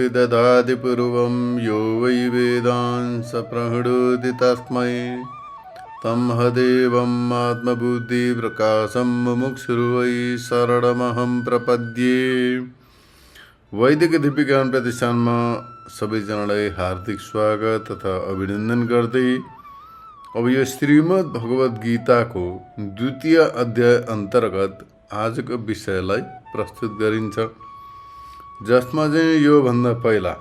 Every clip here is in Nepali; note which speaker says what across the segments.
Speaker 1: ददाति पूर्वं यो वै वेदांस प्रणोति तस्मै तं हदेवम् आत्मबुद्धिप्रकाशं मुमुक्षुर्वै शरणमहं प्रपद्ये। वैदिक दिव्यज्ञान प्रतिष्ठानमा सबैजनालाई हार्दिक स्वागत तथा अभिनन्दन गर्दै अब यो श्रीमद् भगवत गीताको द्वितीय अध्याय अन्तर्गत आजको विषयलाई प्रस्तुत गरिन्छ, जसमा चाहिँ यो भन्दा पहिला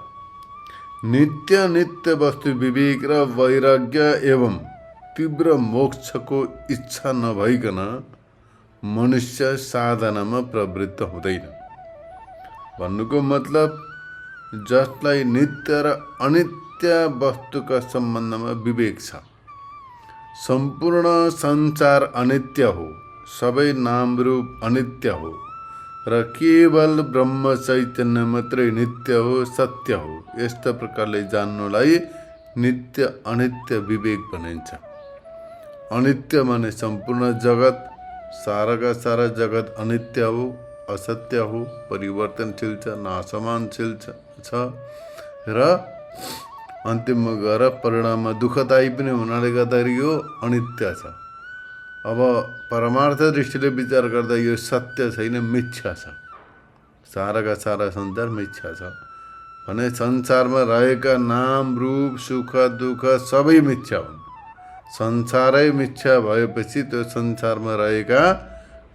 Speaker 1: नित्य वस्तु विवेक र वैराग्य एवं तीव्र मोक्षको इच्छा नभइकन मनुष्य साधनामा प्रवृत्त हुँदैन। भन्नुको मतलब जसलाई नित्य र अनित्य वस्तुका सम्बन्धमा विवेक छ। सम्पूर्ण संसार अनित्य हो, सबै नाम रूप अनित्य हो र केवल ब्रह्म चैतन्य मात्रै नित्य हो, सत्य हो। यस्ता प्रकारले जान्नुलाई नित्य अनित्य विवेक भनिन्छ। अनित्य माने सम्पूर्ण जगत, साराका सारा जगत अनित्य हो, असत्य हो, परिवर्तनशील छ, नाशमानशील छ र अन्तिममा गएर परिणाममा दुःखदायी पनि हुनाले गर्दाखेरि यो अनित्य छ। अब परमार्थ दृष्टिले विचार गर्दा यो सत्य छैन, मिथ्या छ। साराका सारा संसार मिथ्या छ भने संसारमा रहेका नाम रूप सुख दुःख सबै मिथ्या हुन्। संसारै मिथ्या भएपछि त्यो संसारमा रहेका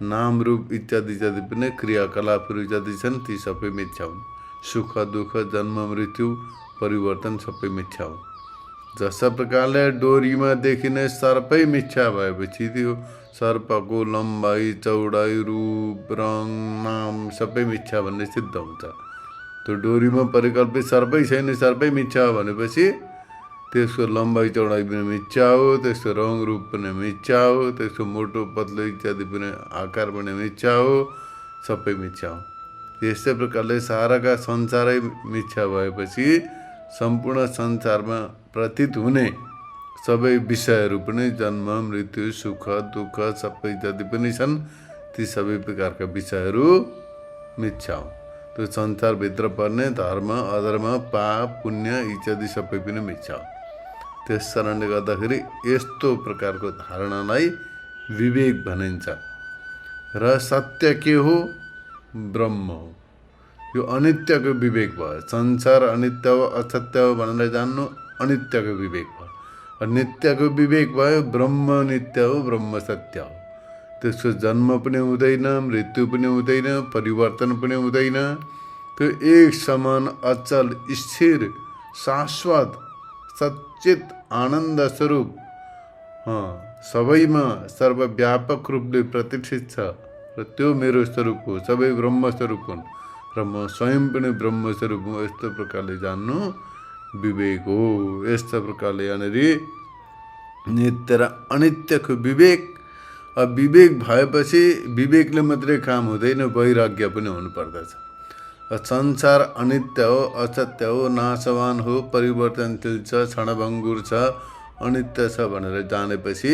Speaker 1: नाम रूप इत्यादि जति पनि क्रियाकलापहरू जति छन् ती सबै मिथ्या हुन्। सुख दुःख जन्म मृत्यु परिवर्तन सबै मिथ्या हुन्। जस्ता प्रकारले डोरीमा देखिने सर्पै मिथ्या भएपछि त्यो सर्पको लम्बाइ चौडाइ रूप रङ नाम सबै मिथ्या भन्ने सिद्ध हुन्छ। त्यो डोरीमा परिकल्पित सर्पै छैन, सर्पै मिथ्या हो भनेपछि त्यसको लम्बाइ चौडाइ पनि मिथ्या हो, त्यसको रङ रूप पनि मिथ्या हो, त्यसको मोटो पतलो इत्यादि पनि आकार पनि मिथ्या हो, सबै मिथ्या हो। यस्तै प्रकारले साराका संसारै मिथ्या भएपछि सम्पूर्ण संसारमा प्रतीत हुने सबै विषयहरू पनि जन्म मृत्यु सुख दुःख सबै जति पनि छन् ती सबै प्रकारका विषयहरू मिथ्या हो। त्यो संसारभित्र पर्ने धर्म अधर्म पाप पुण्य इत्यादि सबै पनि मिथ्या हो। त्यस कारणले गर्दाखेरि यस्तो प्रकारको धारणालाई विवेक भनिन्छ। र सत्य के हो? ब्रह्म हो। यो अनित्यको विवेक भयो। संसार अनित्य हो, असत्य हो भनेर जान्नु अनित्यको विवेक भयो। नित्यको विवेक भयो, ब्रह्म नित्य हो, ब्रह्म सत्य हो। त्यसको जन्म पनि हुँदैन, मृत्यु पनि हुँदैन, परिवर्तन पनि हुँदैन। त्यो एक समान अचल स्थिर शाश्वत सच्चित आनन्द स्वरूप सबैमा सर्वव्यापक रूपले प्रतिष्ठित छ र त्यो मेरो स्वरूप हो। सबै ब्रह्म स्वरूप हुन् र म स्वयं पनि ब्रह्म स्वरूप हुँ। यस्तो प्रकारले जान्नु विवेक हो। यस्तो प्रकारले यहाँनिर नित्य र अनित्यको विवेक। विवेक भएपछि विवेकले मात्रै काम हुँदैन, वैराग्य पनि हुनुपर्दछ। संसार अनित्य हो, असत्य हो, नाशवान हो, परिवर्तनशील छ, क्षणभङ्गुर छ, अनित्य छ भनेर जानेपछि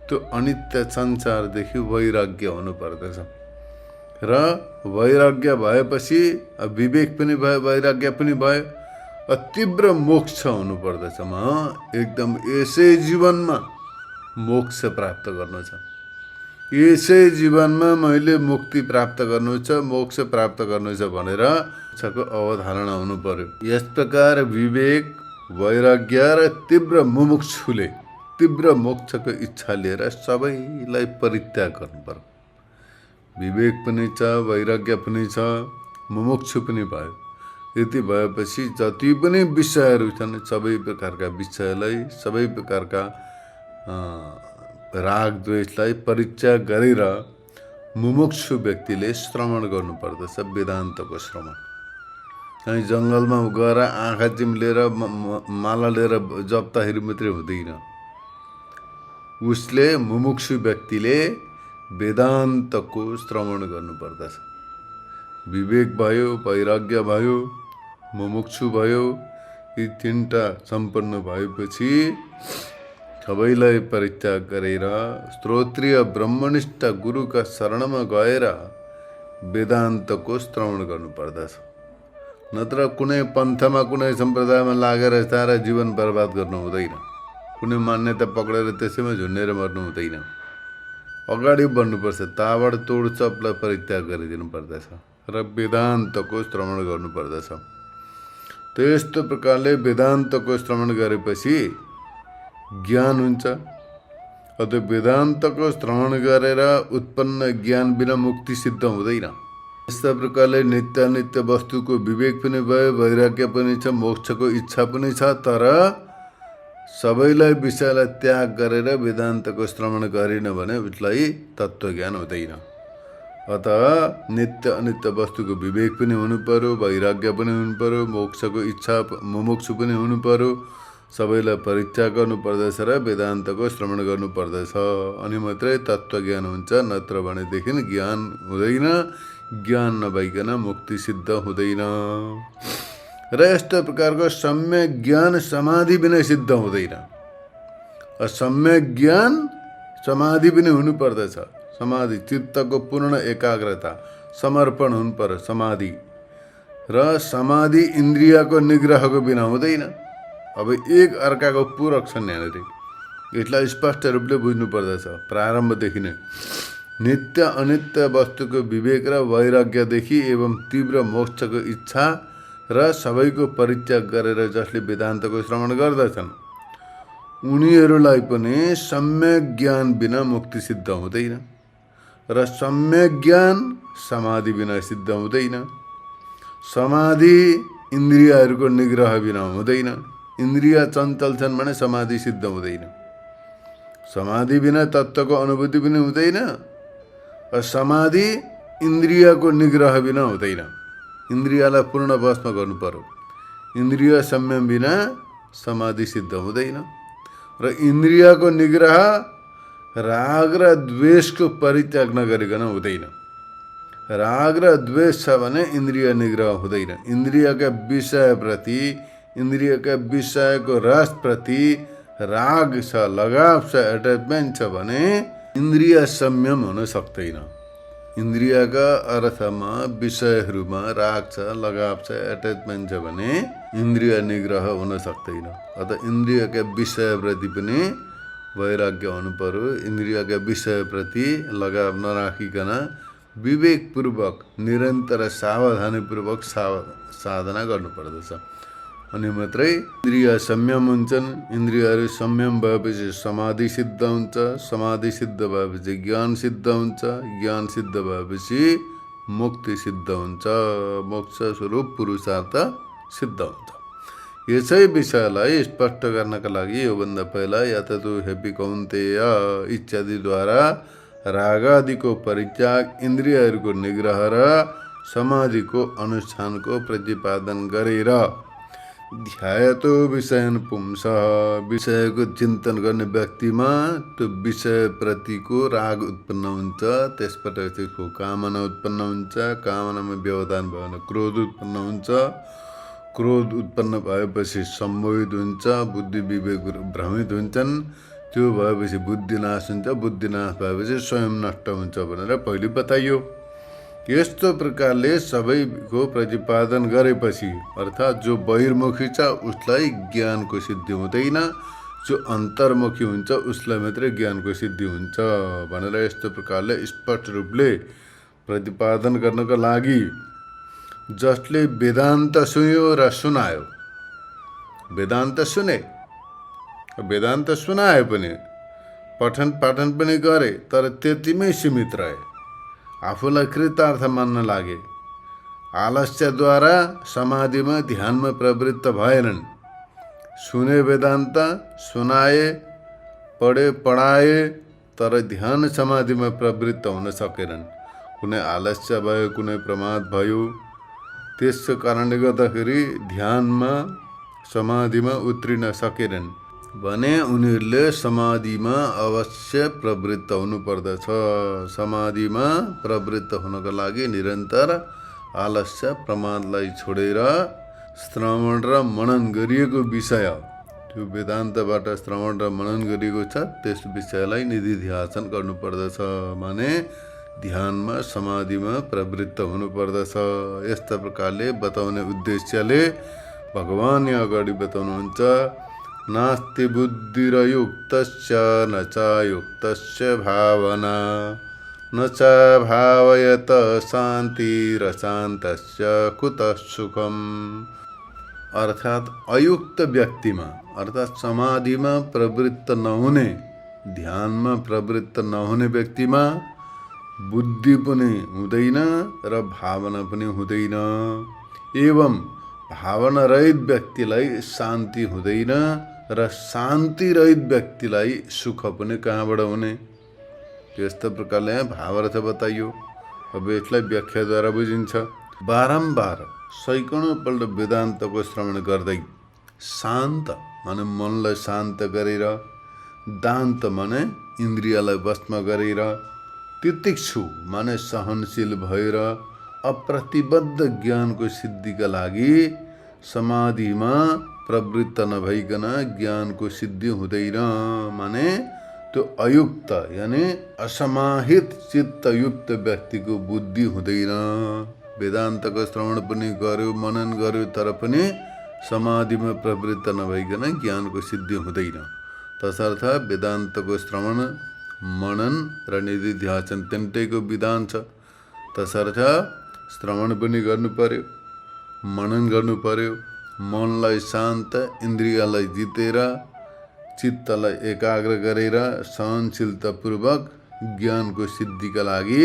Speaker 1: त्यो अनित्य संसारदेखि वैराग्य हुनुपर्दछ। र वैराग्य भएपछि विवेक पनि भयो, वैराग्य पनि भयो, तीव्र मोक्ष हुनुपर्दछ। एकदम यसै जीवनमा मोक्ष प्राप्त गर्नु छ, यसै जीवनमा मैले मुक्ति प्राप्त गर्नु छ, मोक्ष प्राप्त गर्नु छ भनेर छको अवधारणा हुनु पर्यो। यस प्रकार विवेक वैराग्य र तीव्र मुमुक्षुले तीव्र मोक्षको इच्छा लिएर सबैलाई परित्याग गर्नु पर्यो। विवेक पनि छ, वैराग्य पनि छ, मुमुक्षु पनि भयो। यति भएपछि जति पनि विषयहरू छन् सबै प्रकारका विषयलाई, सबै प्रकारका राग द्वेषलाई परित्याग गरेर मुमुक्षु व्यक्तिले श्रवण गर्नुपर्दछ। वेदान्तको श्रवण। कहीँ जङ्गलमा गएर आँखा चिम्लेर माला लिएर जप्दाखेरि मात्रै हुँदैन। उसले मुमुक्षु व्यक्तिले वेदान्तको श्रवण गर्नुपर्दछ। विवेक भयो, वैराग्य भयो, मुमुक्षु भयो, यी तीनटा सम्पन्न भएपछि सबैलाई परित्याग गरेर श्रोत्रिय ब्रह्मनिष्ठ गुरुका शरणमा गएर वेदान्तको श्रवण गर्नुपर्दछ। नत्र कुनै पन्थमा कुनै सम्प्रदायमा लागेर सारा जीवन बर्बाद गर्नु हुँदैन। कुनै मान्यता पक्रेर त्यसैमा झुन्डेर मर्नु हुँदैन। अगाडि बढ्नुपर्छ, ताबडतोड सबलाई परित्याग गरिदिनु पर्दछ र वेदान्तको श्रवण गर्नुपर्दछ। त्यस्तो प्रकारले वेदान्तको श्रवण गरेपछि ज्ञान हुन्छ। अथवा वेदान्तको श्रवण गरेर उत्पन्न ज्ञान बिना मुक्ति सिद्ध हुँदैन। यस्ता प्रकारले नित्य वस्तुको विवेक पनि भयो, वैराग्य पनि छ, मोक्षको इच्छा पनि छ, तर सबैलाई विषयलाई त्याग गरेर वेदान्तको श्रवण गरेन भने उसलाई तत्त्वज्ञान हुँदैन। अतः नित्य अनित्य वस्तुको विवेक पनि हुनु पर्यो, वैराग्य पनि हुनु पर्यो, मोक्षको इच्छा मुमुक्षु पनि हुनु पर्यो, सबैलाई परित्याग गर्नुपर्दछ र वेदान्तको श्रवण गर्नुपर्दछ। अनि मात्रै तत्त्वज्ञान हुन्छ, नत्र भनेदेखि ज्ञान हुँदैन। ज्ञान नभइकन मुक्ति सिद्ध हुँदैन। र यस्तो प्रकारको सम्यक ज्ञान समाधि बिना सिद्ध हुँदैन। सम्यक ज्ञान समाधि पनि हुनुपर्दछ। समाधि चित्तको पूर्ण एकाग्रता, समर्पण हुनु पर्यो समाधि। र समाधि इन्द्रियको निग्रहको बिना हुँदैन। अब एक अर्काको पूरक छन् यहाँनिर, यसलाई स्पष्ट रूपले बुझ्नु पर्दछ। प्रारम्भदेखि नै नित्य अनित्य वस्तुको विवेक र वैराग्यदेखि एवं तीव्र मोक्षको इच्छा र सबैको परित्याग गरेर जसले वेदान्तको श्रवण गर्दछन् उनीहरूलाई पनि सम्यक ज्ञान बिना मुक्ति सिद्ध हुँदैन। र सम्यक ज्ञान समाधि बिना सिद्ध हुँदैन। समाधि इन्द्रियहरूको निग्रह बिना हुँदैन। इन्द्रिय चञ्चल छन् भने समाधि सिद्ध हुँदैन। समाधि बिना तत्त्वको अनुभूति पनि हुँदैन। समाधि इन्द्रियको निग्रह बिना हुँदैन। इन्द्रियलाई पूर्ण वशमा गर्नु पर्यो। इन्द्रिय संयम बिना समाधि सिद्ध हुँदैन। र इन्द्रियको निग्रह राग र द्वेषको परित्याग नगरिकन हुँदैन। राग र द्वेष छ भने इन्द्रिय निग्रह हुँदैन। इन्द्रियका विषयप्रति, इन्द्रियका विषयको रसप्रति राग छ, लगाव छ, एट्याचमेन्ट छ भने इन्द्रिय संयम हुन सक्दैन। इन्द्रियका अर्थमा विषयहरूमा राग छ, लगाव छ, एट्याचमेन्ट छ भने इन्द्रिय निग्रह हुन सक्दैन। अतः इन्द्रियका विषयप्रति पनि वैराग्य हुनु पर्यो। इन्द्रियका विषयप्रति लगाव नराखिकन विवेकपूर्वक निरन्तर सावधानीपूर्वक साधना गर्नुपर्दछ। अनि मात्रै इन्द्रिय संयम हुन्छन्। इन्द्रियहरू संयम भएपछि समाधि सिद्ध हुन्छ। समाधि सिद्ध भएपछि ज्ञान सिद्ध हुन्छ। ज्ञान सिद्ध भएपछि मुक्ति सिद्ध हुन्छ। मोक्ष स्वरूप पुरुषार्थ सिद्ध हुन्छ। यसै विषयलाई स्पष्ट गर्नका लागि योभन्दा पहिला यततो हेपी कौन्तेय इत्यादिद्वारा रागादिको परित्याग, इन्द्रियहरूको निग्रह र समाधिको अनुष्ठानको प्रतिपादन गरेर ध्यायतो विषयन पुंस, विषयको चिन्तन गर्ने व्यक्तिमा त्यो विषयप्रतिको राग उत्पन्न हुन्छ। त्यसबाट त्यसको कामना उत्पन्न हुन्छ। कामनामा व्यवधान भयो भने क्रोध उत्पन्न हुन्छ। क्रोध उत्पन्न भएपछि सम्मोहित हुन्छ। बुद्धि विवेक भ्रमित हुन्छन्। त्यो भएपछि बुद्धिनाश हुन्छ। बुद्धिनाश भएपछि स्वयं नष्ट हुन्छ भनेर पहिले बताइयो। यस्तो प्रकारले सबैको प्रतिपादन गरेपछि अर्थात् जो बहिर्मुखी छ उसलाई ज्ञानको सिद्धि हुँदैन, जो अन्तर्मुखी हुन्छ उसलाई मात्रै ज्ञानको सिद्धि हुन्छ भनेर यस्तो प्रकारले स्पष्ट रूपले प्रतिपादन गर्नको लागि जसले वेदान्त सुन्यो र सुनायो, वेदान्त सुने, वेदान्त सुनाए पनि, पठन पाठन पनि गरे, तर त्यतिमै सीमित रहे, आफूलाई कृतार्थ मान्न लागे, आलस्यद्वारा समाधिमा ध्यानमा प्रवृत्त भएनन्। सुने वेदान्त, सुनाए, पढे, पढाए, तर ध्यान समाधिमा प्रवृत्त हुन सकेनन्। कुनै आलस्य भयो, कुनै प्रमाद भयो। त्यसको कारणले गर्दाखेरि ध्यानमा समाधिमा उत्रिन सकेनन् भने उनीहरूले समाधिमा अवश्य प्रवृत्त हुनुपर्दछ। समाधिमा प्रवृत्त हुनको लागि निरन्तर आलस्य प्रमादलाई छोडेर श्रवण र मनन गरिएको विषय, त्यो वेदान्तबाट श्रवण र मनन गरिएको छ त्यस विषयलाई निधिध्यासन गर्नुपर्दछ। भने ध्यानमा समाधिमा प्रवृत्त हुनुपर्दछ। यस्ता प्रकारले बताउने उद्देश्यले भगवान यहाँ अगाडि बताउनुहुन्छ, नास्ति बुद्धिरयुक्तस्य न च युक्तस्य भावना न च भावयत शान्तिरशान्तस्य कुतः सुखम। अर्थात अयुक्त व्यक्तिमा अर्थात समाधिमा प्रवृत्त नहुने, ध्यानमा प्रवृत्त नहुने व्यक्तिमा बुद्धि पनि हुँदैन र भावना पनि हुँदैन। एवं भावना रहित व्यक्तिलाई शान्ति हुँदैन र शान्ति रहित व्यक्तिलाई सुख पनि कहाँबाट हुने। यस्तो प्रकारले भावार्थ बताइयो। अब यसलाई व्याख्याद्वारा बुझिन्छ। बारम्बार सैकौँ पल्ट वेदान्तको श्रवण गर्दै शान्त माने मनलाई शान्त गरेर, दान्त माने इन्द्रियलाई वशमा गरेर, तितिक्षु माने सहनशील भएर अप्रतिबद्ध ज्ञानको सिद्धिका लागि समाधिमा प्रवृत्त नभइकन ज्ञानको सिद्धि हुँदैन। माने त्यो अयुक्त यानी असमाहित चित्तयुक्त व्यक्तिको बुद्धि हुँदैन। वेदान्तको श्रवण पनि गर्यो, मनन गर्यो, तर पनि समाधिमा प्रवृत्त नभइकन ज्ञानको सिद्धि हुँदैन। तसर्थ वेदान्तको श्रवण, मनन र निधिध्यासन तिनटैको विधान छ। तसर्थ श्रवण पनि गर्नु पर्यो, मनन गर्नु पर्यो, मनलाई शान्त, इन्द्रियलाई जितेर, चित्तलाई एकाग्र गरेर सहनशीलतापूर्वक ज्ञानको सिद्धिका लागि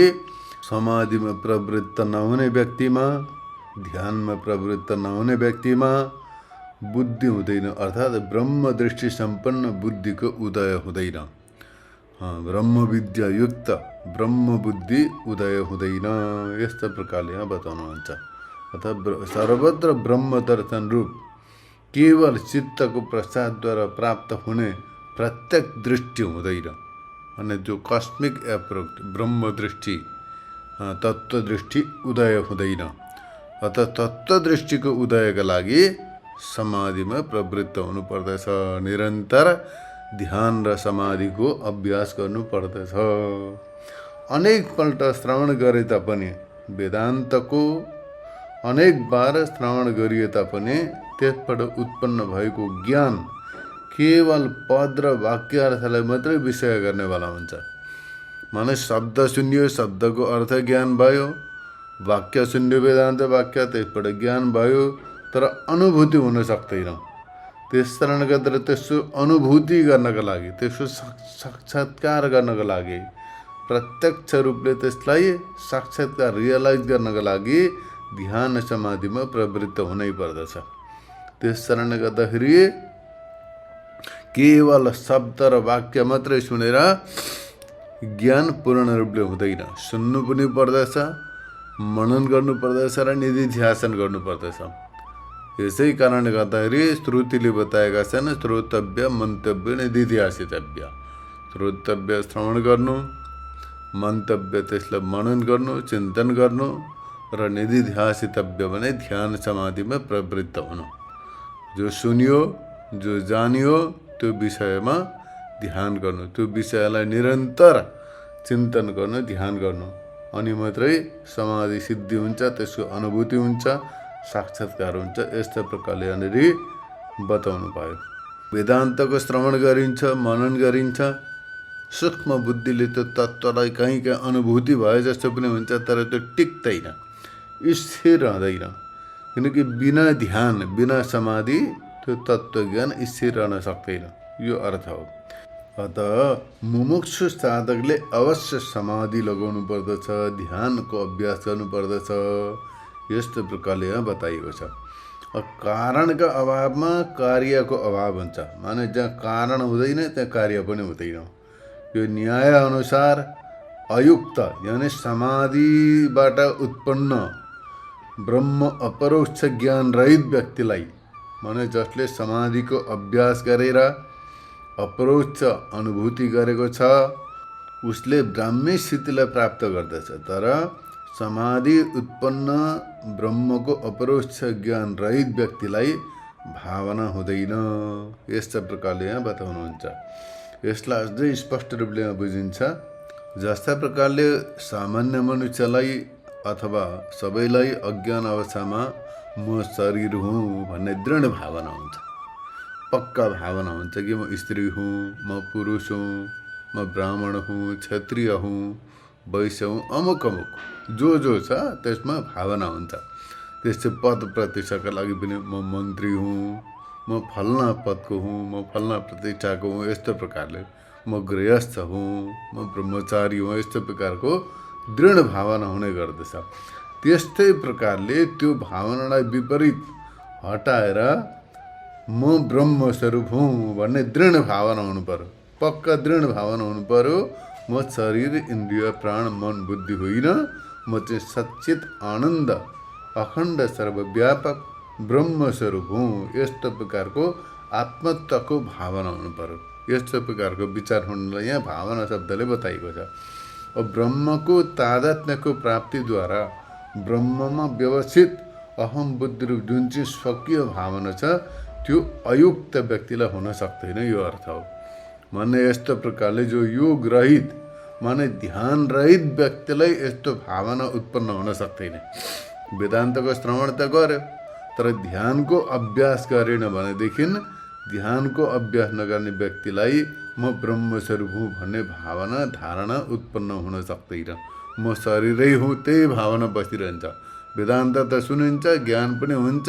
Speaker 1: समाधिमा प्रवृत्त नहुने व्यक्तिमा, ध्यानमा प्रवृत्त नहुने व्यक्तिमा बुद्धि हुँदैन। अर्थात् ब्रह्म दृष्टि सम्पन्न बुद्धिको उदय हुँदैन। ब्रह्म विद्या युक्त ब्रह्म बुद्धि उदय हुँदैन। यस्तो प्रकारले यहाँ बताउनुहुन्छ। अर्थात् सर्वत्र ब्रह्म दर्शन रूप केवल चित्तको प्रसादद्वारा प्राप्त हुने प्रत्यक्ष दृष्टि हुँदैन। अनि जो कस्मिक एप्रोच ब्रह्म दृष्टि, तत्त्व दृष्टि उदय हुँदैन। अतः तत्त्व दृष्टिको उदयका लागि समाधिमा प्रवृत्त हुनुपर्दछ। निरन्तर ध्यान र समाधिको अभ्यास गर्नुपर्दछ। अनेक पल्ट श्रवण गरे तापनि, वेदान्तको अनेक बार श्रवण गरिए तापनि त्यसबाट उत्पन्न भएको ज्ञान केवल पद र वाक्यार्थलाई मात्रै विषय गर्नेवाला हुन्छ। माने शब्द सुन्यो, शब्दको अर्थ ज्ञान भयो, वाक्य सुन्यो, वेदान्त वाक्य, त्यसबाट ज्ञान भयो, तर अनुभूति हुन सक्दैन। त्यस कारणले गर्दा त्यसको अनुभूति गर्नका लागि, त्यसको साक्षात्कार गर्नका लागि, प्रत्यक्ष रूपले त्यसलाई साक्षात्कार रियलाइज गर्नका लागि ध्यान समाधिमा प्रवृत्त हुनै पर्दछ। त्यस कारणले गर्दाखेरि केवल शब्द र वाक्य मात्रै सुनेर ज्ञान पूर्ण रूपले हुँदैन। सुन्नु पनि पर्दछ, मनन गर्नु पर्दछ र निधिध्यासन गर्नु पर्दछ। यसै कारणले गर्दाखेरि श्रुतिले बताएका छन्, श्रोतव्य, मन्तव्य, निधिध्यासितव्य। श्रोतव्य श्रवण गर्नु, मन्तव्य त्यसलाई मनन गर्नु, चिन्तन गर्नु, र निधिध्यासितव्य भने ध्यान समाधिमा प्रवृत्त हुनु। जो सुन्यो, जो जानियो, त्यो विषयमा ध्यान गर्नु, त्यो विषयलाई निरन्तर चिन्तन गर्नु, ध्यान गर्नु, अनि मात्रै समाधि सिद्धि हुन्छ, त्यसको अनुभूति हुन्छ, साक्षात्कार हुन्छ। यस्ता प्रकारले यहाँनिर बताउनु भयो। वेदान्तको श्रवण गरिन्छ, मनन गरिन्छ, सूक्ष्म बुद्धिले त्यो तत्त्वलाई कहीँ कहीँ अनुभूति भए जस्तो पनि हुन्छ, तर त्यो टिक्दैन, स्थिर रहँदैन। किनकि बिना ध्यान, बिना समाधि त्यो तत्त्वज्ञान स्थिर रहन सक्दैन। यो अर्थ हो। अतः मुमुक्षु साधकले अवश्य समाधि लगाउनु पर्दछ, ध्यानको अभ्यास गर्नुपर्दछ। यस्तो प्रकारले यहाँ बताइएको छ। कारणका अभावमा कार्यको अभाव हुन्छ। माने जहाँ कारण हुँदैन त्यहाँ कार्य पनि हुँदैन। यो न्याय अनुसार अयुक्त यानी समाधिबाट उत्पन्न ब्रह्म अपरोक्ष ज्ञान रहित व्यक्तिलाई, माने जसले समाधिको अभ्यास गरेर अपरोक्ष अनुभूति गरेको छ, उसले ब्राह्मी स्थितिलाई प्राप्त गर्दछ। तर समाधि उत्पन्न ब्रह्मको अपरोक्ष ज्ञान रहित व्यक्तिलाई भावना हुँदैन। यस्ता प्रकारले यहाँ बताउनुहुन्छ। यसलाई अझै स्पष्ट रूपले बुझिन्छ। जस्ता प्रकारले सामान्य मनुष्यलाई अथवा सबैलाई अज्ञान अवस्थामा म शरीर हुँ भन्ने दृढ भावना हुन्छ, पक्का भावना हुन्छ कि म स्त्री हुँ, म पुरुष हुँ, म ब्राह्मण हुँ, क्षत्रिय हुँ, वैश्य हुँ, अमुक अमुक जो छ त्यसमा भावना हुन्छ। त्यस्तै पद प्रतिष्ठाका लागि पनि म मन्त्री हुँ, म फल्ना पदको हुँ, म फल्ना प्रतिष्ठाको हुँ, यस्तो प्रकारले म गृहस्थ हुँ, म ब्रह्मचारी हुँ, यस्तो प्रकारको दृढ भावना हुने गर्दछ। त्यस्तै प्रकारले त्यो भावनालाई विपरीत हटाएर म ब्रह्मस्वरूप हुँ भन्ने दृढ भावना हुनु पर्यो, पक्का दृढ भावना हुनु पर्यो। म शरीर इन्द्रिय प्राण मन बुद्धि होइन, म चाहिँ सच्चित आनन्द अखण्ड सर्वव्यापक ब्रह्मस्वरूप हुँ, यस्तो प्रकारको आत्मत्वको भावना हुनु पर्यो। यस्तो प्रकारको विचार हुनलाई यहाँ भावना शब्दले बताइएको छ। अब ब्रह्मको तादात्म्यको प्राप्तिद्वारा ब्रह्ममा व्यवस्थित अहम बुद्धि रूप जुन चाहिँ स्वकीय भावना छ त्यो अयुक्त व्यक्तिलाई हुन सक्दैन, यो अर्थ हो। माने यस्तो प्रकारले जो योग रहित माने ध्यान रहित व्यक्तिलाई यस्तो भावना उत्पन्न हुन सक्दैन। वेदान्तको श्रवण त गर्यो तर ध्यानको अभ्यास गरेन भनेदेखि ध्यानको अभ्यास नगर्ने व्यक्तिलाई म ब्रह्मस्वरूप हुँ भन्ने भावना धारणा उत्पन्न हुन सक्दैन। म शरीरै हुँ त्यही भावना बसिरहन्छ। वेदान्त त सुनिन्छ, ज्ञान पनि हुन्छ,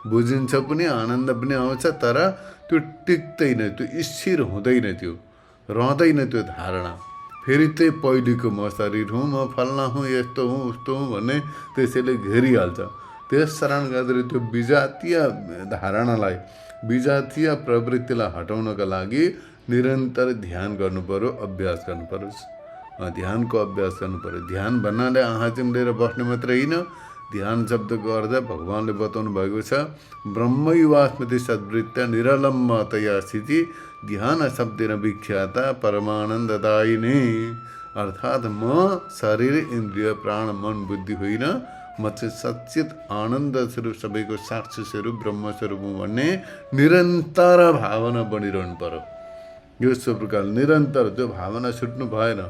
Speaker 1: बुझिन्छ पनि, आनन्द पनि आउँछ, तर त्यो टिक्दैन, त्यो स्थिर हुँदैन, त्यो रहँदैन त्यो धारणा। फेरि त्यही पहिलेको म शरीर हुँ, म फल्ना हुँ, यस्तो हुँ उस्तो हुँ भन्ने त्यसैले घेरिहाल्छ। त्यस कारण गर्दाखेरि त्यो विजातीय धारणालाई, विजातीय प्रवृत्तिलाई हटाउनका लागि निरन्तर ध्यान गर्नु पर्यो, अभ्यास गर्नु पर्यो, ध्यानको अभ्यास गर्नु पर्यो। ध्यान भन्नाले आँखा चिम्लेर बस्ने मात्रै होइन। ध्यान शब्दको अर्थ भगवानले बताउनु भएको छ, ब्रह्मैवास्मति सद्वृत्त्या निरलम्बतया स्थिति ध्यान शब्देन विख्याता परमानन्ददायिनी। अर्थात् म शरीर इन्द्रिय प्राण मन बुद्धि होइन, म चाहिँ सच्चित आनन्द स्वरूप सबैको साक्षी स्वरूप ब्रह्मस्वरूप हुँ भन्ने निरन्तर भावना बनिरहनु पर्यो। यस्तो प्रकार निरन्तर त्यो भावना छुट्नु भएन।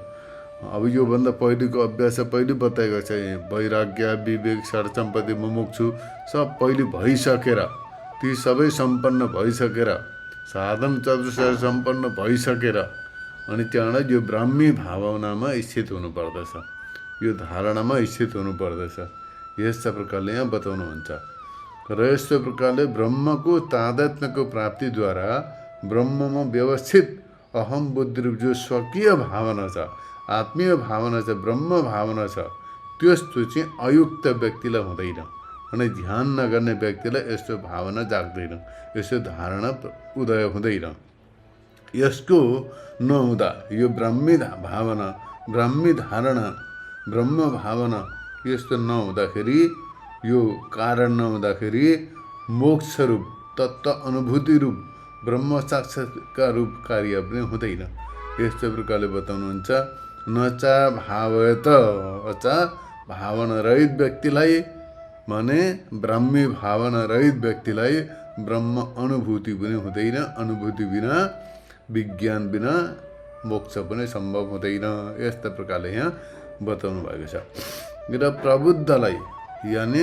Speaker 1: अब योभन्दा पहिलेको अभ्यास पहिले बताएको छ, वैराग्य विवेक षड सम्पत्ति मुमुक्षु सब पहिले भइसकेर, ती सबै सम्पन्न भइसकेर, साधन चतुष्टय सम्पन्न भइसकेर अनि त्यहाँबाट यो ब्राह्मी भावनामा स्थित हुनुपर्दछ, यो धारणामा स्थित हुनुपर्दछ। यस्तो प्रकारले यहाँ बताउनुहुन्छ। र यस्तो प्रकारले ब्रह्मको तादात्म्यको प्राप्तिद्वारा ब्रह्ममा व्यवस्थित अहम बुद्धि रूप जो स्वकीय भावना छ, आत्मीय भावना छ, ब्रह्म भावना छ, त्यस्तो चाहिँ अयुक्त व्यक्तिलाई हुँदैन। अनि ध्यान नगर्ने व्यक्तिलाई यस्तो भावना जाग्दैन, यस्तो धारणा उदय हुँदैन। यसको नहुँदा यो ब्राह्मी भावना, ब्राह्मी धारणा, ब्रह्म भावना यस्तो नहुँदाखेरि, यो कारण नहुँदाखेरि मोक्ष रूप तत्त्व अनुभूति रूप ब्रह्म साक्षात्कार रूप कार्य पनि हुँदैन। यस्तो प्रकारले बताउनुहुन्छ। नचा भावयत, अचा भावना रहित व्यक्तिलाई माने ब्राह्मी भावना रहित व्यक्तिलाई ब्रह्म अनुभूति पनि हुँदैन। अनुभूति बिना, विज्ञान बिना मोक्ष पनि सम्भव हुँदैन। यस्तो प्रकारले यहाँ बताउनु भएको छ। र प्रबुद्धलाई यानि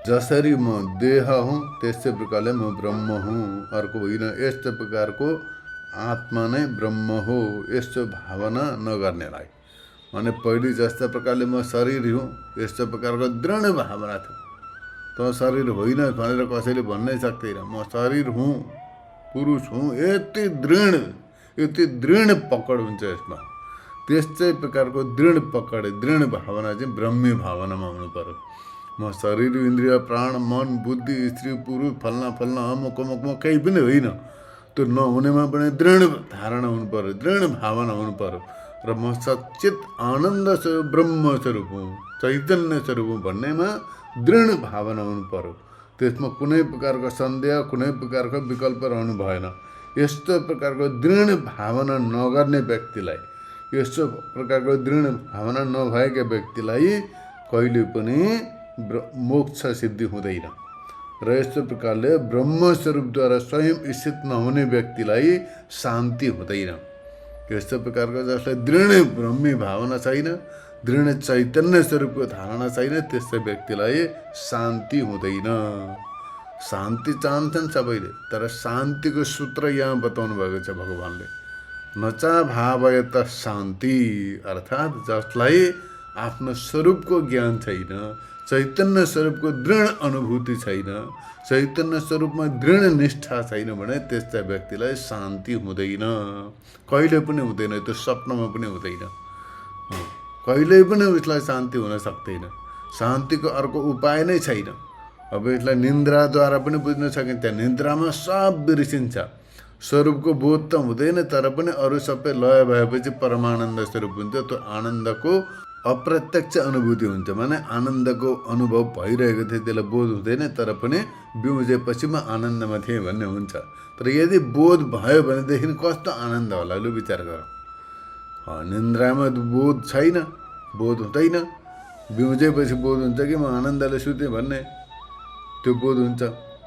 Speaker 1: जसरी म देह हुँ त्यस्तै प्रकारले म ब्रह्म हुँ, अर्को होइन, यस्तो प्रकारको आत्मा नै ब्रह्म हो यस्तो भावना नगर्नेलाई, माने पहिले जस्ता प्रकारले म शरीर हुँ यस्तो प्रकारको दृढ भावना थियो। त शरीर होइन भनेर कसैले भन्नै सक्दैन। म शरीर हुँ, पुरुष हुँ, यति दृढ पकड हुन्छ यसमा। त्यस्तै प्रकारको दृढ पकड, दृढ भावना चाहिँ ब्रह्मी भावनामा हुनु पर्यो। म शरीर इन्द्रिय प्राण मन बुद्धि स्त्री पुरुष फल्ना फल्ना अमुक अमुकमा केही पनि होइन, त्यो नहुनेमा पनि दृढ धारणा हुनु पर्यो, दृढ भावना हुनु पर्यो। र म सच्चित आनन्द स्वरूप ब्रह्म स्वरूप हुँ, चैतन्य स्वरूप हुँ भन्नेमा दृढ भावना हुनु पर्यो। त्यसमा कुनै प्रकारको सन्देह, कुनै प्रकारको विकल्प रहनु भएन। यस्तो प्रकारको दृढ भावना नगर्ने व्यक्तिलाई, यस्तो प्रकारको दृढ भावना नभएका व्यक्तिलाई कहिले पनि मोक्ष सिद्धि हुँदैन। र यस्तो प्रकारले ब्रह्मस्वरूपद्वारा स्वयं स्थित नहुने व्यक्तिलाई शान्ति हुँदैन। यस्तो प्रकारको जसलाई दृढ ब्रह्मी भावना छैन, दृढ चैतन्य स्वरूपको धारणा छैन, त्यस्तो व्यक्तिलाई शान्ति हुँदैन। शान्ति चाहन्छन् सबैले, तर शान्तिको सूत्र यहाँ बताउनु भएको छ भगवानले। नचा भावयत शान्ति, अर्थात् जसलाई आफ्नो स्वरूपको ज्ञान छैन, चैतन्य स्वरूपको दृढ अनुभूति छैन, चैतन्य स्वरूपमा दृढ निष्ठा छैन भने त्यस्ता व्यक्तिलाई शान्ति हुँदैन, कहिले पनि हुँदैन, त्यो स्वप्नमा पनि हुँदैन, कहिल्यै पनि उसलाई शान्ति हुन सक्दैन। शान्तिको अर्को उपाय नै छैन। अब यसलाई निन्द्राद्वारा पनि बुझ्न सकिन्छ। निन्द्रामा सब बिर्सिन्छ, स्वरूपको बोध त हुँदैन, तर पनि अरू सबै लय भएपछि परमानन्द स्वरूप हुन्छ। त्यो आनन्दको अप्रत्यक्ष अनुभूति हुन्छ, माने आनन्दको अनुभव भइरहेको थियो, त्यसलाई बोध हुँदैन, तर पनि बिउजेपछि म आनन्दमा थिएँ भन्ने हुन्छ। तर यदि बोध भयो भनेदेखि कस्तो आनन्द होला लु विचार गर। निन्द्रामा बोध छैन, बोध हुँदैन, बिउजेपछि बोध हुन्छ कि म आनन्दले सुतेँ भन्ने त्यो बोध हुन्छ।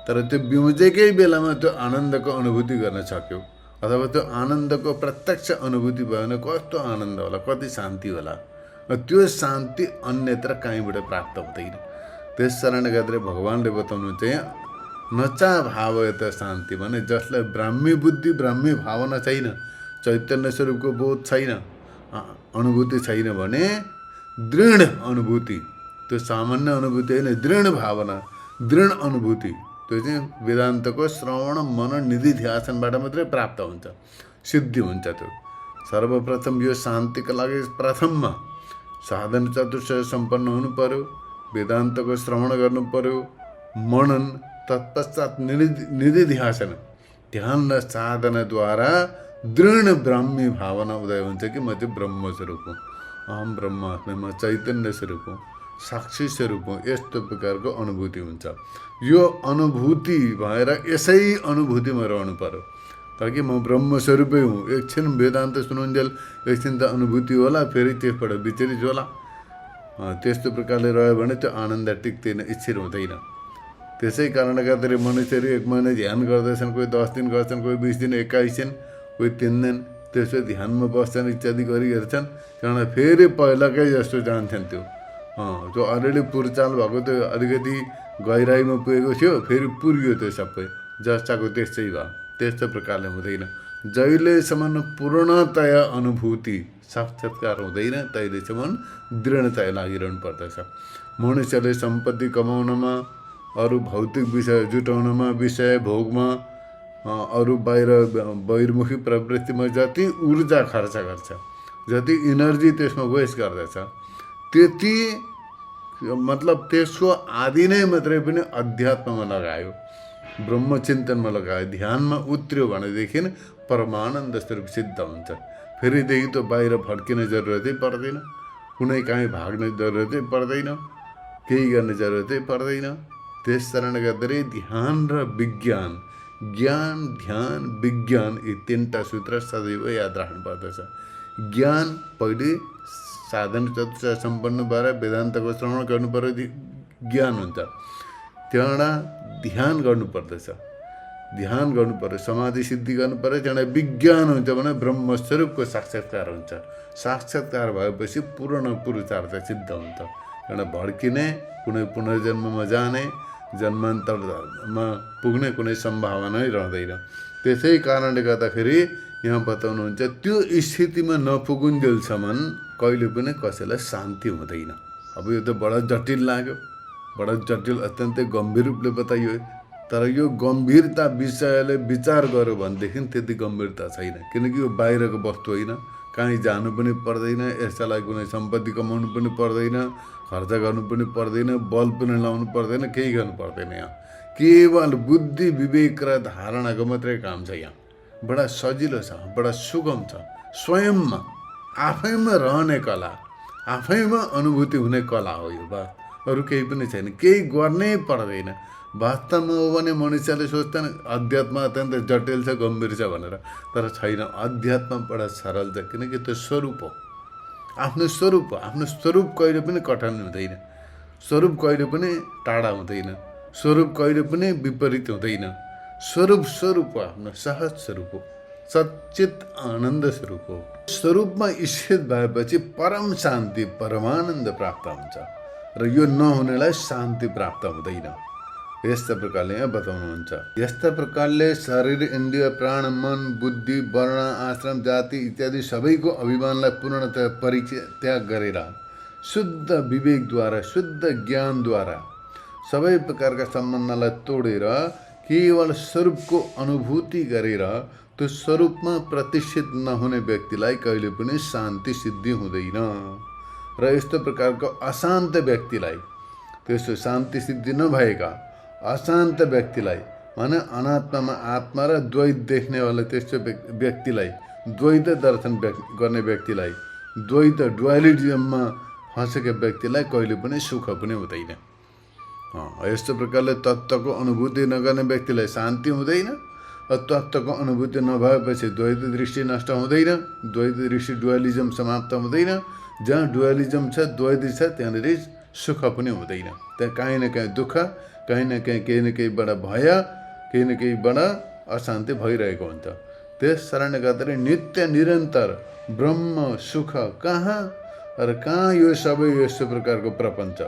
Speaker 1: तर त्यो बिउजेकै बेलामा त्यो आनन्दको अनुभूति गर्न सक्यो, अथवा त्यो आनन्दको प्रत्यक्ष अनुभूति भयो भने कस्तो आनन्द होला, कति शान्ति होला। त्यो शान्ति अन्यत्र कहीँबाट प्राप्त हुँदैन। त्यस कारणले गर्दा भगवानले बताउनुहुन्छ यहाँ नचा भावयत शान्ति, भने जसलाई ब्राह्मी बुद्धि, ब्राह्मी भावना छैन, चैतन्य स्वरूपको बोध छैन, अनुभूति छैन भने दृढ अनुभूति, त्यो सामान्य अनुभूति होइन, दृढ भावना, दृढ अनुभूति, त्यो चाहिँ वेदान्तको श्रवण मनन निधिध्यासनबाट मात्रै प्राप्त हुन्छ, सिद्धि हुन्छ। त्यो सर्वप्रथम यो शान्तिका लागि प्रथममा साधन चतुष्टय सम्पन्न हुनु पर्यो, वेदान्तको श्रवण गर्नु पर्यो, मनन, तत्पश्चात निधिध्यासन, ध्यान र साधनाद्वारा दृढ ब्राह्मी भावना उदय हुन्छ कि म चाहिँ ब्रह्मस्वरूप हुँ, अहम ब्रह्मास्मि, म चैतन्य स्वरूप हुँ, साक्षी स्वरूप हुँ। यस्तो प्रकारको अनुभूति हुन्छ। यो अनुभूति भएर यसै अनुभूतिमा रहनु पर्यो, ताकि म ब्रह्मस्वरूपै हुँ। एकछिन वेदान्त सुनुन्जेल एकछिन त अनुभूति होला, फेरि त्यसबाट विचलित होला। त्यस्तो प्रकारले रह्यो भने त्यो आनन्द टिक्दैन, स्थिर हुँदैन। त्यसै कारणले गर्दाखेरि मनुष्यहरू 1 महिना ध्यान गर्दैछन्, कोही 10 दिन गर्छन्, कोही 20 दिन, 21 दिन, कोही 3 दिन, त्यसो ध्यानमा बस्छन्, इत्यादि गरिहेर्छन्। त्यहाँबाट फेरि पहिलाकै जस्तो जान्छन्। त्यो अलिअलि पुरचाल भएको त्यो अलिकति गहिराइमा पुगेको थियो, फेरि पुर्यो त्यो सबै, जस्ताको त्यस्तै भयो। त्यस्तो प्रकारले हुँदैन। जहिलेसम्म पूर्णतया अनुभूति साक्षात्कार हुँदैन तहिलेसम्म दृढता लागिरहनु पर्दछ। मनुष्यले सम्पत्ति कमाउनमा, अरू भौतिक विषय जुटाउनमा, विषय भोगमा, अरू बहिर्मुखी प्रवृत्तिमा जति ऊर्जा खर्च गर्छ, जति इनर्जी त्यसमा वेस्ट गर्दछ, त्यति मतलब त्यसको आदि नै मात्रै पनि अध्यात्ममा लगायो, ब्रह्मचिन्तनमा लगायो, ध्यानमा उत्र्यो भनेदेखि परमानन्द स्वरूप सिद्ध हुन्छ। फेरिदेखि त बाहिर फर्किने जरुरतै पर्दैन, कुनै काहीँ भाग्ने जरुरतै पर्दैन, केही गर्ने जरुरतै पर्दैन। त्यस कारणले गर्दाखेरि ध्यान र विज्ञान, ज्ञान ध्यान विज्ञान, यी 3टा सूत्र सदैव याद राख्नुपर्दछ। ज्ञान पहिले साधन चतुष्टय सम्पन्न भएर वेदान्तको श्रवण गर्नु पर्यो, ज्ञान हुन्छ। त्यहाँबाट ध्यान गर्नुपर्दछ, ध्यान गर्नु पर्यो, समाधि सिद्धि गर्नु पर्यो, त्यहाँबाट विज्ञान हुन्छ भने ब्रह्मस्वरूपको साक्षात्कार हुन्छ। साक्षात्कार भएपछि पूर्ण पुरुषार्थ सिद्ध हुन्छ। त्यहाँबाट भड्किने, कुनै पुनर्जन्ममा जाने, जन्मान्तरमा पुग्ने कुनै सम्भावना नै रहँदैन। त्यसै कारणले गर्दाखेरि यहाँ बताउनुहुन्छ त्यो स्थितिमा नपुगुन्जेलसम्म कहिले पनि कसैलाई शान्ति हुँदैन। अब यो त बडा जटिल लाग्यो, बडा जटिल, अत्यन्तै गम्भीर रूपले बताइयो। तर यो गम्भीरता विषयले विचार गर्यो भनेदेखि त्यति गम्भीरता छैन, किनकि यो बाहिरको वस्तु होइन, कहीँ जानु पनि पर्दैन, यसलाई कुनै सम्पत्ति कमाउनु पनि पर्दैन, खर्च गर्नु पनि पर्दैन, बल पनि लाउनु पर्दैन, केही गर्नु पर्दैन। यहाँ केवल बुद्धि विवेक र धारणाको मात्रै काम छ। यहाँ बडा सजिलो छ, बडा सुगम छ, स्वयंमा आफैमा रहने कला, आफैमा अनुभूति हुने कला हो यो। बस अरू केही पनि छैन, केही गर्नै पर्दैन। वास्तवमा हो भने मनुष्यले सोच्छन् अध्यात्म अत्यन्त जटिल छ, गम्भीर छ भनेर, तर छैन। अध्यात्म बडा सरल छ, किनकि त्यो स्वरूप हो, आफ्नो स्वरूप हो। आफ्नो स्वरूप कहिले पनि कठिन हुँदैन, स्वरूप कहिले पनि टाढा हुँदैन, स्वरूप कहिले पनि विपरीत हुँदैन। स्वरूप स्वरूप हो, आफ्नो सहज स्वरूप हो। सच्चित आनन्द स्वरूप हो। स्वरूपमा स्थित भएपछि परम शान्ति परमानन्द प्राप्त हुन्छ र यो नहुनेलाई शान्ति प्राप्त हुँदैन। यस्ता प्रकारले यहाँ बताउनुहुन्छ। यस्ता प्रकारले शरीर, इन्द्रिय, प्राण, मन, बुद्धि, वर्ण, आश्रम, जाति इत्यादि सबैको अभिमानलाई पूर्णतया परित्याग गरेर शुद्ध विवेकद्वारा, शुद्ध ज्ञानद्वारा सबै प्रकारका सम्बन्धलाई तोडेर केवल स्वरूपको अनुभूति गरेर त्यो स्वरूपमा प्रतिष्ठित नहुने व्यक्तिलाई कहिले पनि शान्ति सिद्धि हुँदैन। र यस्तो प्रकारको अशान्त व्यक्तिलाई, त्यस्तो शान्ति सिद्धि नभएका अशान्त व्यक्तिलाई, माने अनात्मामा आत्मा र द्वैत देख्नेवाला त्यस्तो व्यक्तिलाई, द्वैत दर्शन गर्ने व्यक्तिलाई, द्वैत डुअलिजममा फँसेका व्यक्तिलाई कहिले पनि सुख पनि हुँदैन। यस्तो प्रकारले तत्त्वको अनुभूति नगर्ने व्यक्तिलाई शान्ति हुँदैन। तत्त्वको अनुभूति नभएपछि द्वैत दृष्टि नष्ट हुँदैन, द्वैत दृष्टि डुअलिजम समाप्त हुँदैन। जहाँ डुअलिजम छ, द्वैत छ, त्यहाँनिर सुख पनि हुँदैन। त्यहाँ काहीँ न काहीँ दुःख, कहीँ न कहीँ केही न केहीबाट भय, केही न केहीबाट अशान्ति भइरहेको हुन्छ। त्यस कारणले गर्दाखेरि नित्य निरन्तर ब्रह्म सुख कहाँ र कहाँ यो सबै यस्तो प्रकारको प्रपञ्च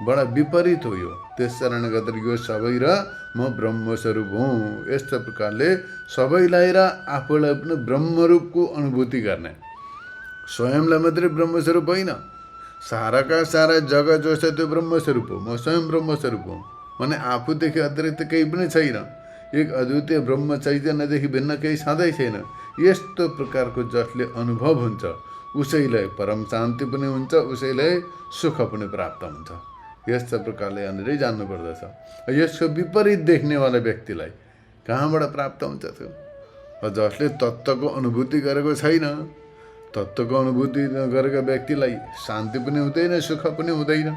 Speaker 1: बडा विपरीत हो यो। त्यस कारणले गर्दाखेरि यो सबै र म ब्रह्मस्वरूप हुँ, यस्तो प्रकारले सबैलाई र आफूलाई पनि ब्रह्मरूपको अनुभूति गर्ने। स्वयंलाई मात्रै ब्रह्मस्वरूप होइन, साराका सारा जगत जो छ त्यो ब्रह्मस्वरूप हो। म स्वयं ब्रह्मस्वरूप हुँ, माने आफूदेखि अतिरिक्त केही पनि छैन। एक अद्वितीय ब्रह्म चैतन्यदेखि भिन्न केही छँदै छैन। यस्तो प्रकारको जसले अनुभव हुन्छ उसैलाई परम शान्ति पनि हुन्छ, उसैलाई सुख पनि प्राप्त हुन्छ। यस्तो प्रकारले यहाँनिर जान्नुपर्दछ। यसको विपरीत देख्नेवाला व्यक्तिलाई कहाँबाट प्राप्त हुन्छ त्यो? जसले तत्त्वको अनुभूति गरेको छैन, तत्त्वको अनुभूति नगरेका व्यक्तिलाई शान्ति पनि हुँदैन, सुख पनि हुँदैन।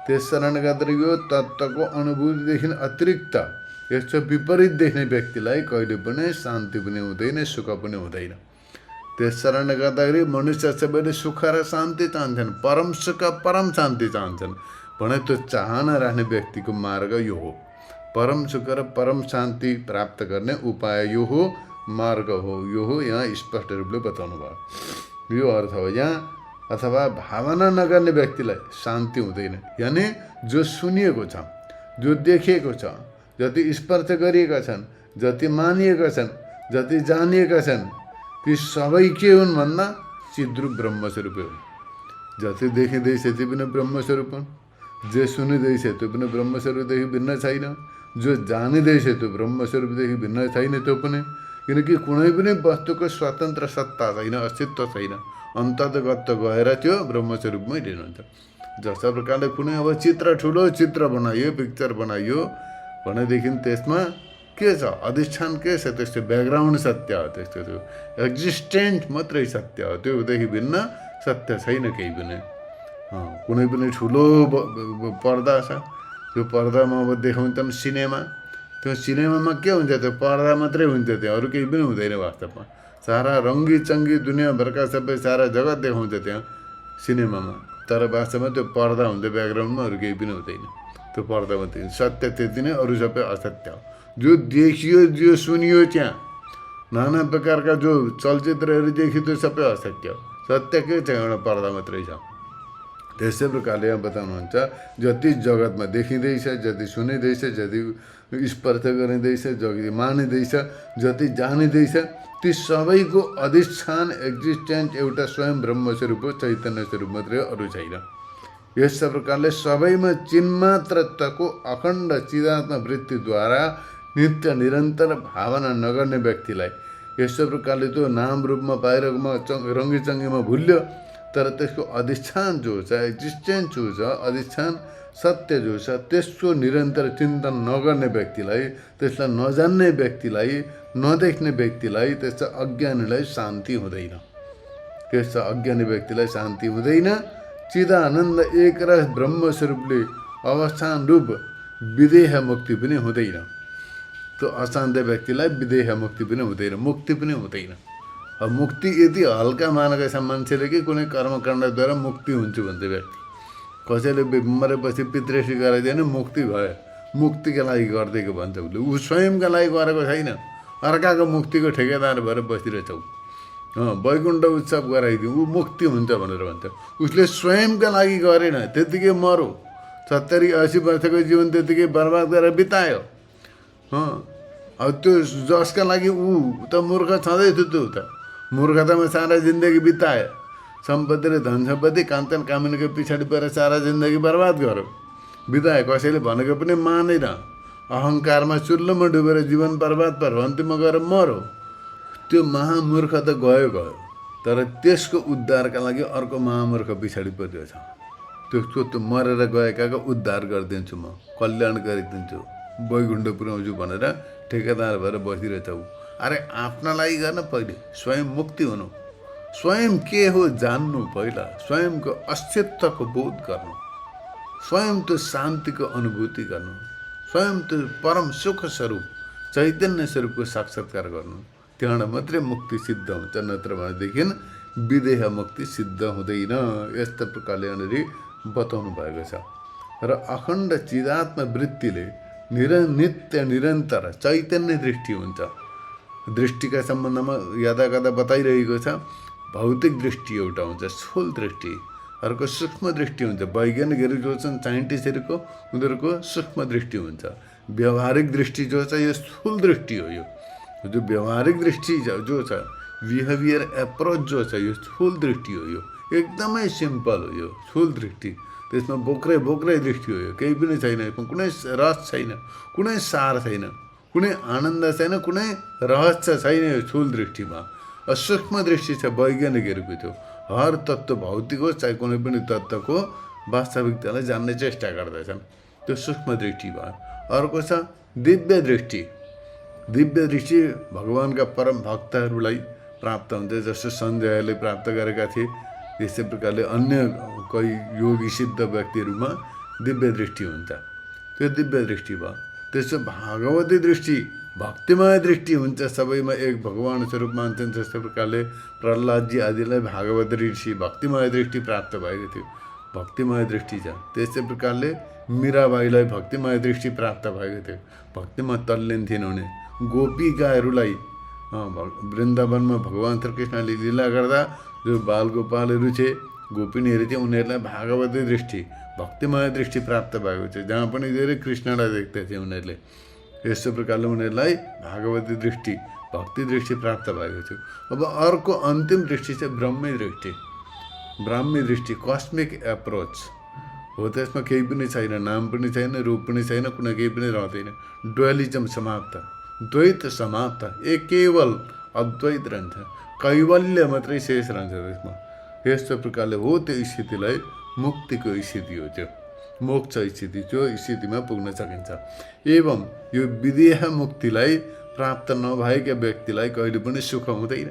Speaker 1: त्यस कारणले गर्दा यो तत्त्वको अनुभूतिदेखि अतिरिक्त यस्तो विपरीत देख्ने व्यक्तिलाई कहिले पनि शान्ति पनि हुँदैन, सुख पनि हुँदैन। त्यस कारणले गर्दाखेरि मनुष्य सबैले सुख र शान्ति चाहन्छन्, परम सुख परम शान्ति चाहन्छन् भने त्यो चाहना राख्ने व्यक्तिको मार्ग यो हो। परम सुख र परम शान्ति प्राप्त गर्ने उपाय यो हो, मार्ग हो, यो हो। यहाँ स्पष्ट रूपले बताउनु भयो। यो अर्थ हो यहाँ। अथवा भावना नगर्ने व्यक्तिलाई शान्ति हुँदैन, यानि जो सुनिएको छ, जो देखिएको छ, जति स्पर्श गरिएका छन्, जति मानिएका छन्, जति जानिएका छन्, ती सबै के हुन् भन्दा चिद्रूप ब्रह्मस्वरूप हो। जति देखिँदैछ त्यो पनि ब्रह्मस्वरूप हुन्, जे सुनिँदैछ त्यो पनि ब्रह्मस्वरूपदेखि भिन्न छैन, जो जानिँदैछ त्यो ब्रह्मस्वरूपदेखि भिन्न छैन त्यो पनि। किनकि कुनै पनि वस्तुको स्वतन्त्र सत्ता छैन, अस्तित्व छैन, अन्ततगत गएर त्यो ब्रह्मस्वरूपमै लिनुहुन्छ। जस्ता प्रकारले कुनै अब चित्र, ठुलो चित्र बनाइयो, पिक्चर बनाइयो भनेदेखि त्यसमा के छ, अधिष्ठान के छ, त्यस्तो ब्याकग्राउन्ड सत्य हो, त्यस्तो त्यो एक्जिस्टेन्ट मात्रै सत्य हो, त्योदेखि भिन्न सत्य छैन केही पनि। कुनै पनि ठुलो पर्दा छ, त्यो पर्दामा अब देखाउँछन् सिनेमा, त्यो सिनेमामा के हुन्छ, त्यो पर्दा मात्रै हुन्छ, त्यहाँ अरू केही पनि हुँदैन वास्तवमा। सारा रङ्गी चङ्गी दुनियाँभरका सबै सारा जगत देखाउँछ त्यहाँ सिनेमामा, तर वास्तवमा त्यो पर्दा हुन्छ, ब्याकग्राउन्डमा अरू केही पनि हुँदैन। त्यो पर्दा मात्रै सत्य, त्यति नै, अरू सबै असत्य हो। जो देखियो, जो सुनियो, त्यहाँ नाना प्रकारका जो चलचित्रहरू देखियो त्यो सबै असत्य हो। सत्य के छ, एउटा पर्दा मात्रै छ। त्यसै प्रकारले यहाँ बताउनुहुन्छ, जति जगतमा देखिँदैछ, जति सुनिँदैछ, जति स्पर्श गरिँदैछ, जति मानिँदैछ, जति जानिँदैछ, ती सबैको अधिष्ठान एक्जिस्टेन्ट एउटा स्वयं ब्रह्मस्वरूप हो, चैतन्य स्वरूप मात्रै हो, अरू छैन। यस प्रकारले सबैमा चिन्मात्रत्वको अखण्ड चिदात्म वृत्तिद्वारा नित्य निरन्तर भावना नगर्ने व्यक्तिलाई यस्तो प्रकारले त्यो नाम रूपमा बाहिरमा रङ्गी चङ्गीमा भुल्यो, तर त्यसको अधिष्ठान जो छ, एक्जिस्टेन्स जो छ, अधिष्ठान सत्य जो छ, त्यसको निरन्तर चिन्तन नगर्ने व्यक्तिलाई, त्यसलाई नजान्ने व्यक्तिलाई, नदेख्ने व्यक्तिलाई, त्यस्ता अज्ञानीलाई शान्ति हुँदैन। त्यस्ता अज्ञानी व्यक्तिलाई शान्ति हुँदैन। चिदानन्द एकरस ब्रह्मस्वरूपले अवस्थान रूप विदेह मुक्ति पनि हुँदैन। त्यो अशान्त व्यक्तिलाई विदेह मुक्ति पनि हुँदैन, मुक्ति पनि हुँदैन। अब मुक्ति यति हल्का मानेको छ मान्छेले कि कुनै कर्मकाण्डद्वारा मुक्ति हुन्छ भन्छ व्यक्ति। कसैले मरेपछि पितृष्टि गराइदिएन, मुक्ति भयो, मुक्तिका लागि गरिदिएको भन्छ उसले। ऊ स्वयंका लागि गरेको छैन, अर्काको मुक्तिको ठेकेदार भएर बसिरहेछौ, वैकुण्ठ उत्सव गराइदिउँ, ऊ मुक्ति हुन्छ भनेर भन्छ। उसले स्वयंका लागि गरेन, त्यतिकै मरो, 70-80 वर्षको जीवन त्यतिकै बर्बाद गरेर बितायो। अब त्यो जसका लागि ऊ त मूर्ख छँदै थियो, त्यो त मूर्खतामा सारा जिन्दगी बितायो, सम्पत्ति र धन सम्पत्ति कान्तन कामिनीको पछाडि परेर सारा जिन्दगी बर्बाद गर्यो, बितायो। कसैले भनेको पनि मानेन, अहङ्कारमा चुल्लोमा डुबेर जीवन बर्बाद पर्यो, अन्तिममा गएर मरो। त्यो महामूर्ख त गयो, तर त्यसको उद्धारका लागि अर्को महामूर्ख पछाडि परिरहेछ। त्यो मरेर गएकाको उद्धार गरिदिन्छु, म कल्याण गरिदिन्छु, वैकुण्ठ पुर्याउँछु भनेर ठेकेदार भएर बसिरहेछौ। अरे आफ्ना लागि गर्न पहिले स्वयं मुक्ति हुनु, स्वयं के हो जान्नु, पहिला स्वयंको अस्तित्वको बोध गर्नु, स्वयं त्यो शान्तिको अनुभूति गर्नु, स्वयं त्यो परम सुख स्वरूप चैतन्य स्वरूपको साक्षात्कार गर्नु। त्यहाँबाट मात्रै मुक्ति सिद्ध हुन्छ, नत्र भनेदेखि विदेह मुक्ति सिद्ध हुँदैन। यस्तो प्रकारले यहाँनिर बताउनु भएको छ। र अखण्ड चिदात्म वृत्तिले नित्य निरन्तर चैतन्य दृष्टि हुन्छ। दृष्टिका सम्बन्धमा यदा कदा बताइरहेको छ। भौतिक दृष्टि एउटा हुन्छ, स्थूल दृष्टि, अर्को सूक्ष्म दृष्टि हुन्छ। वैज्ञानिकहरू जो छन्, साइन्टिस्टहरूको, उनीहरूको सूक्ष्म दृष्टि हुन्छ। व्यवहारिक दृष्टि जो छ यो स्थूल दृष्टि हो। यो जो व्यवहारिक दृष्टि जो छ, बिहेभियर एप्रोच जो छ, यो स्थूल दृष्टि हो। यो एकदमै सिम्पल हो, यो स्थूल दृष्टि। त्यसमा बोक्रै दृष्टि हो। यो केही पनि छैन, कुनै रस छैन, कुनै सार छैन, कुनै आनन्द छैन, कुनै रहस्य छैन यो स्थूल दृष्टिमा। सूक्ष्म दृष्टि छ वैज्ञानिकहरूको। त्यो हर तत्त्व भौतिक होस् चाहे कुनै पनि तत्त्वको वास्तविकतालाई जान्ने चेष्टा गर्दछन्, त्यो सूक्ष्म दृष्टि भयो। अर्को छ दिव्य दृष्टि। दिव्य दृष्टि भगवानका परम भक्तहरूलाई प्राप्त हुन्छ, जस्तो सञ्जयले प्राप्त गरेका थिए। यस्तै प्रकारले अन्य कोही योगी सिद्ध व्यक्तिहरूमा दिव्य दृष्टि हुन्छ, त्यो दिव्य दृष्टि भयो। त्यसो भागवती दृष्टि, भक्तिमय दृष्टि हुन्छ। सबैमा एक भगवान स्वरूप मान्छन्। जस्तो प्रकारले प्रहलादजी आदिलाई भागवत दृष्टि, भक्तिमय दृष्टि प्राप्त भएको थियो, भक्तिमय दृष्टि छ। त्यस्तै प्रकारले मीराबाईलाई भक्तिमय दृष्टि प्राप्त भएको थियो, भक्तिमा तल्लीन थिइन् हुने। गोपिकाहरूलाई वृन्दावनमा भगवान श्रीकृष्णले लीला गर्दा जो बालगोपालहरू थिए, गोपिनीहरू थिए, उनीहरूलाई भागवती दृष्टि, भक्तिमय दृष्टि प्राप्त भएको छ। जहाँ पनि धेरै कृष्णलाई देख्दथे उनीहरूले। यस्तो प्रकारले उनीहरूलाई भागवती दृष्टि, भक्ति दृष्टि प्राप्त भएको थियो। अब अर्को अन्तिम दृष्टि चाहिँ ब्रह्मी दृष्टि। ब्राह्मी दृष्टि कस्मिक एप्रोच हो। त्यसमा केही पनि छैन, नाम पनि छैन, रूप पनि छैन, कुनै केही पनि रहँदैन। डुअलिजम समाप्त, द्वैत समाप्त, एक केवल अद्वैत रहन्छ, कैवल्य मात्रै शेष रहन्छ त्यसमा। यस्तो प्रकारले हो त्यो स्थितिलाई मुक्तिको स्थिति हो, त्यो मोक्ष स्थिति, त्यो स्थितिमा पुग्न सकिन्छ। एवं यो विदेह मुक्तिलाई प्राप्त नभएका व्यक्तिलाई कहिले पनि सुख हुँदैन।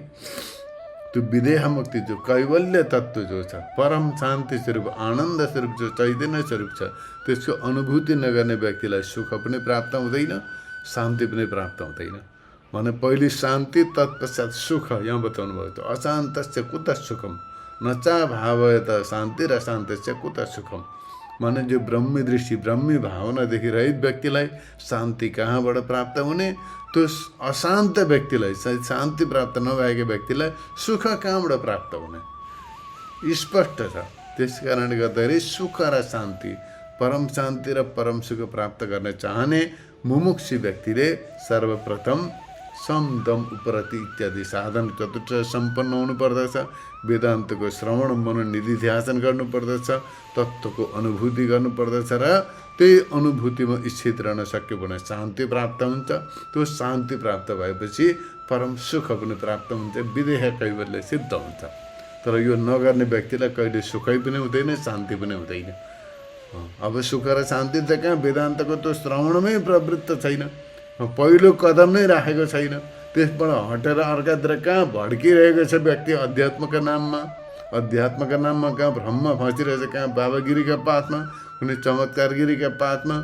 Speaker 1: त्यो विदेह मुक्ति जो कैवल्य तत्त्व जो छ, परम शान्ति स्वरूप, आनन्द स्वरूप, जो चैतन्य स्वरूप छ, त्यसको अनुभूति नगर्ने व्यक्तिलाई सुख पनि प्राप्त हुँदैन, शान्ति पनि प्राप्त हुँदैन। भने पहिले शान्ति, तत्पश्चात सुख यहाँ बताउनु भयो। त अशान्तस्य कुत सुखम, नचा भावयत शान्ति र शान्तस्य कुत सुखम। माने जो ब्रह्मी दृष्टि, ब्रह्मी भावनादेखि रहित व्यक्तिलाई शान्ति कहाँबाट प्राप्त हुने, त्यो अशान्त व्यक्तिलाई, शान्ति प्राप्त नभएको व्यक्तिलाई सुख कहाँबाट प्राप्त हुने स्पष्ट छ। त्यस कारणले गर्दाखेरि सुख र शान्ति, परम शान्ति र परम सुख प्राप्त गर्न चाहने मुमुक्षु व्यक्तिले सर्वप्रथम सम दम उपरति इत्यादि साधन चतुर्थ सम्पन्न हुनुपर्दछ। वेदान्तको श्रवण मनन निधिध्यासन गर्नुपर्दछ, तत्त्वको अनुभूति गर्नुपर्दछ र त्यही अनुभूतिमा स्थित रहन सक्यो भने शान्ति प्राप्त हुन्छ। त्यो शान्ति प्राप्त भएपछि परम सुख पनि प्राप्त हुन्छ, विदेह कैवल्य सिद्ध हुन्छ। तर यो नगर्ने व्यक्तिलाई कहिले सुखै पनि हुँदैन, शान्ति पनि हुँदैन। अब सुख र शान्ति त कहाँ, वेदान्तको त्यो श्रवणमै प्रवृत्त छैन, पहिलो कदम नै राखेको छैन। त्यसबाट हटेर अर्कातिर कहाँ भड्किरहेको छ व्यक्ति अध्यात्मका नाममा। अध्यात्मका नाममा कहाँ भ्रममा फँसिरहेछ, कहाँ बाबागिरीका पातमा, कुनै चमत्कारगिरीका पातमा।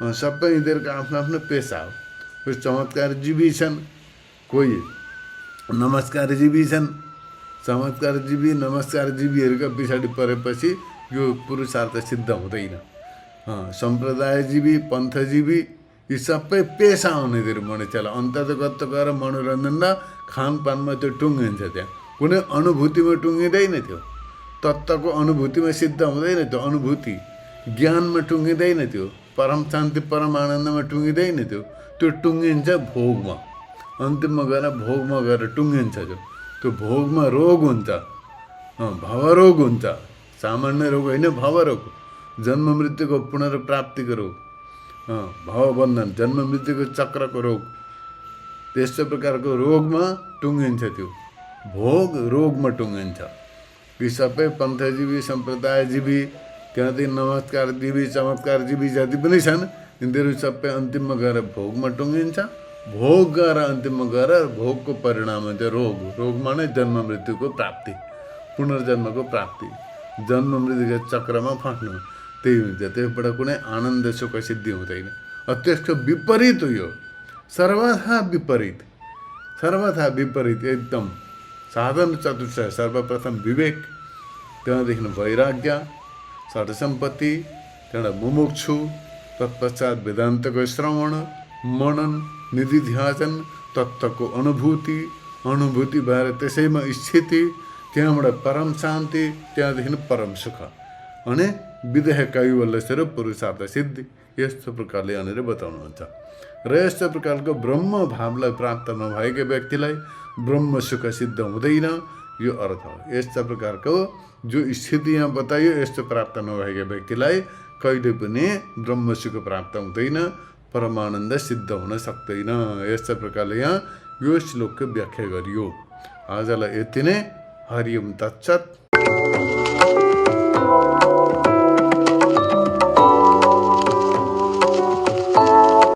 Speaker 1: सबै यिनीहरूको आफ्नो आफ्नो पेसा हो। कोही चमत्कारजीवी छन्, कोही नमस्कारजीवी छन्। चमत्कारजीवी नमस्कारजीवीहरूका पछाडि परेपछि यो पुरुषार्थ सिद्ध हुँदैन। सम्प्रदायजीवी, पन्थजीवी यी सबै पेसा हुनेतिर मनुष्यलाई अन्त त कस्तो गएर मनोरञ्जन र खानपानमा त्यो टुङ्गिन्छ। त्यहाँ कुनै अनुभूतिमा टुङ्गिँदैन त्यो, तत्त्वको अनुभूतिमा सिद्ध हुँदैन त्यो, अनुभूति ज्ञानमा टुङ्गिँदैन त्यो, परम शान्ति परम आनन्दमा टुङ्गिँदैन त्यो टुङ्गिन्छ भोगमा। अन्तिममा गएर भोगमा गएर टुङ्गिन्छ त्यो भोगमा रोग हुन्छ, भवरोग हुन्छ। सामान्य रोग होइन, भवरोग, जन्म मृत्युको पुनर्प्राप्तिको रोग, भवबन्धन जन्म मृत्युको चक्रको रोग, त्यस्तो प्रकारको रोगमा टुङ्गिन्छ त्यो, भोग रोगमा टुङ्गिन्छ। यी सबै पन्थजीवी सम्प्रदायजीवी त्यहाँदेखि नमस्कारजीवी चमत्कारजीवी जति पनि छन् यिनीहरू सबै अन्तिममा गएर भोगमा टुङ्गिन्छ। भोग गएर अन्तिममा गएर भोगको परिणाम हुन्छ रोग। रोगमा नै जन्म मृत्युको प्राप्ति, पुनर्जन्मको प्राप्ति, जन्म मृत्युको चक्रमा फस्नु, त्यही हुन्छ। त्यसबाट कुनै आनन्द सुख सिद्धि हुँदैन। त्यसको विपरीत हो यो, सर्वथा विपरीत, सर्वथा विपरीत एकदम। साधन चतुष्टय, सर्वप्रथम विवेक, त्यहाँदेखि वैराग्य, षट्सम्पत्ति, त्यहाँबाट मुमुक्षु, तत्पश्चात वेदान्तको श्रवण मनन निधिध्यासन, तत्त्वको अनुभूति, अनुभूति भएर त्यसैमा स्थिति, त्यहाँबाट परम शान्ति, त्यहाँदेखि परम सुख, अनि विदेह कैवल्य र पुरुषार्थ सिद्धि। यस्तो प्रकारले यहाँनिर बताउनुहुन्छ। र यस्तो प्रकारको ब्रह्म भावलाई प्राप्त नभएका व्यक्तिलाई ब्रह्म सुख सिद्ध हुँदैन, यो अर्थ हो। यस्ता प्रकारको जो स्थिति यहाँ बताइयो, यस्तो प्राप्त नभएका व्यक्तिलाई कहिले पनि ब्रह्म सुख प्राप्त हुँदैन, परमानन्द सिद्ध हुन सक्दैन। यस्ता प्रकारले यहाँ यो श्लोकको व्याख्या गरियो। आजलाई यति नै। हरि ओम तत्सत्।